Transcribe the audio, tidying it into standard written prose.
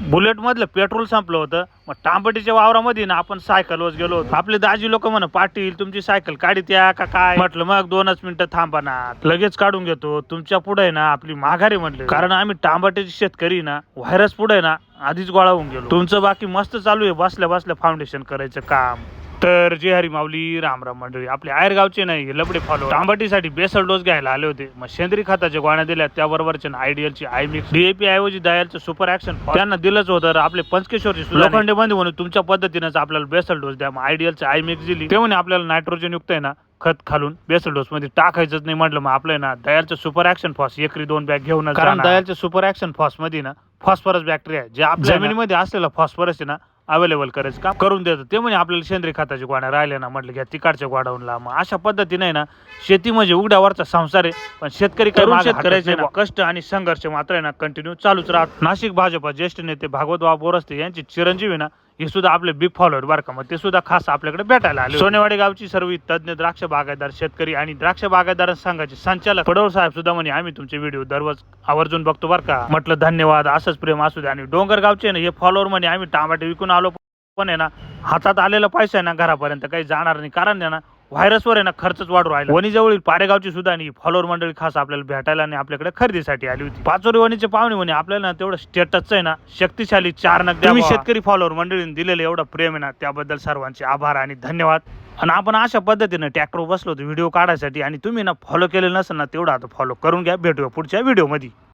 Bullet मधलं petrol संपलं होतं. मग टांबटीच्या वावरामध्ये ना आपण सायकलवर गेलो होतो. आपले दाजी लोक म्हणा, पाटील तुमची सायकल काढीत या का काय. म्हटलं मग 2च मिनिटं थांबा ना, लगेच काढून घेतो. तुमच्या पुढे ना आपली माघारी म्हटले, कारण आम्ही टांबाटीचे शेतकरी ना व्हायरस पुढे ना आधीच गोळा होऊन गेलो. तुमचं बाकी मस्त चालू आहे, बसल्या बसल्या फाउंडेशन करायचं काम. तर जे हरी माऊली, रामराम मंडळी. आपले आयरगावचे नाही लबडे फॉलो टांबाटीसाठी बेसल डोस घ्यायला आले होते. मग सेंद्रिय खताच्या गोण्या दिल्या, त्याबरोबरच्या आयडियलची आय मिक्स, डीएपी ऐवजी डायलचं सुपर ऍक्शन त्यांना दिलंच होतं. आपले पंचकेश्वरची लोखंडे बंदी म्हणून तुमच्या पद्धतीनेच आपल्याला बेसल डोस द्या. मग आयडियलची आय मिक्स दिली. ते म्हणे आपल्याला नायट्रोजन युक्त आहे ना खत खालून बेसल डोस मध्ये टाकायचंच नाही. म्हटलं मग आपलं ना दयालचं सुपर ऍक्शन फॉस एकरी 2 बॅग घेऊन, कारण दयालच्या सुपर ऍक्शन फॉस मध्ये ना फॉस्फरस बॅक्टेरिया जे आपल्या जमिनीमध्ये असलेला फॉस्फरस आहे ना अवेलेबल करायचं काम करून देतं. ते म्हणजे आपल्याला सेंद्रिय खताच्या गोण्या राहिल्या ना, म्हटलं घ्या तिकडच्या गोडाऊन ला. मग अशा पद्धतीने ना शेती म्हणजे उघड्यावरचा संसार आहे, पण शेतकरी करून शेतकऱ्याचे कष्ट आणि संघर्ष मात्र आहे ना कंटिन्यू चालूच राहतो. नाशिक भाजपा ज्येष्ठ नेते भागवत बोरस्ते यांची चिरंजीवी ना हे सुद्धा आपले बिग फॉलोअर बरं का. मग ते सुद्धा खास आपल्याकडे भेटायला आले. सोनेवाडी गावची सर्व तज्ञ द्राक्ष बागायतदार शेतकरी आणि द्राक्ष बागायतदार संघाचे संचालक पडवळ साहेब सुद्धा म्हणे आम्ही तुमचे व्हिडिओ दररोज आवर्जून बघतो बरं का. म्हटलं धन्यवाद, असंच प्रेम असू द्या. आणि डोंगर गावचे ना हे फॉलोअर म्हणे आम्ही टमाटे विकून आलो, पण आहे ना हातात आलेला पैसा आहे ना घरापर्यंत काही जाणार नाही, कारण आहे ना व्हायरसवर आहे ना खर्चच वाढू राहिला. वणीजवळील पारेगावची सुद्धा आणि फॉलोअर मंडळी खास आपल्याला भेटायला आणि आपल्याकडे खरेदीसाठी आली होती. पाचोरी वणीचे पाहुणे म्हणे आपल्याला ना तेवढं स्टेटसचं आहे ना शक्तिशाली 4 नग द्या. शेतकरी फॉलोअर मंडळीने दिलेलं एवढं प्रेम आहे ना, त्याबद्दल सर्वांचे आभार आणि धन्यवाद. आणि आपण अशा पद्धतीने ट्रॅक्टर बसलो होतो व्हिडिओ काढायसाठी, आणि तुम्ही ना फॉलो केलेलं नसेल ना तेवढं आता फॉलो करून घ्या. भेटूया पुढच्या व्हिडिओ मध्ये.